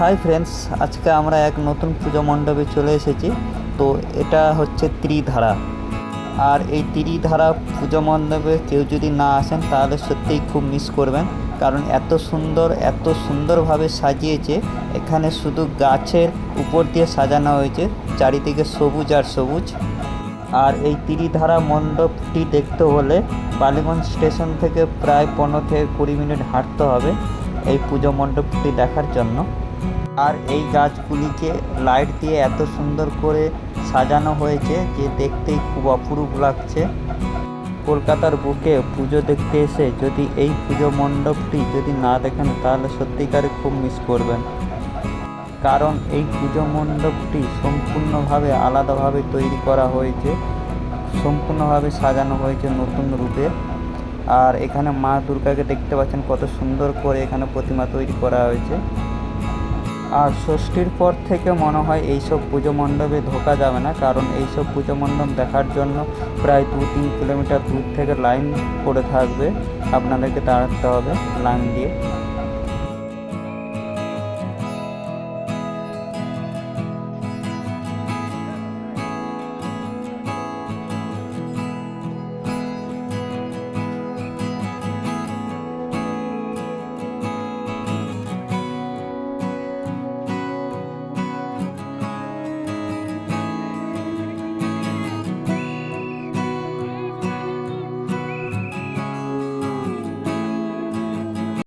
Hi friends, আজকে আমরা এক নতুন পুজো মণ্ডপে চলে এসেছি। তো এটা হচ্ছে ত্রিধারা। আর এই ত্রিধারা পুজো মণ্ডপে কেউ যদি না আসেন তাহলে সত্যিই খুব মিস করবেন, কারণ এত সুন্দরভাবে সাজিয়েছে। এখানে শুধু গাছের উপর দিয়ে সাজানো হয়েছে, চারিদিকে সবুজ আর সবুজ। আর এই ত্রিধারা মণ্ডপটি দেখতে হলে বালিগঞ্জ স্টেশন থেকে প্রায় 15 থেকে 20 মিনিট হাঁটতে হবে এই পুজো মণ্ডপটি দেখার জন্য। আর এই গাছগুলিকে লাইট দিয়ে এত সুন্দর করে সাজানো হয়েছে যে দেখতেই খুব অপরূপ লাগছে। কলকাতার বুকে পুজো দেখতে এসে যদি এই পুজো মণ্ডপটি যদি না দেখেন তাহলে সত্যিকারে খুব মিস করবেন, কারণ এই পুজো মণ্ডপটি সম্পূর্ণভাবে আলাদাভাবে তৈরি করা হয়েছে, সম্পূর্ণভাবে সাজানো হয়েছে নতুন রূপে। আর এখানে মা দুর্গাকে দেখতে পাচ্ছেন কত সুন্দর করে এখানে প্রতিমা তৈরি করা হয়েছে। আর ষষ্ঠীর পর থেকে মনে হয় এইসব পুজো মণ্ডপে ঢোকা যাবে না, কারণ এইসব পুজো মণ্ডপ দেখার জন্য প্রায় 2-3 কিলোমিটার দূর থেকে লাইন পড়ে থাকবে, আপনাদেরকে দাঁড়াতে হবে লাইন দিয়ে।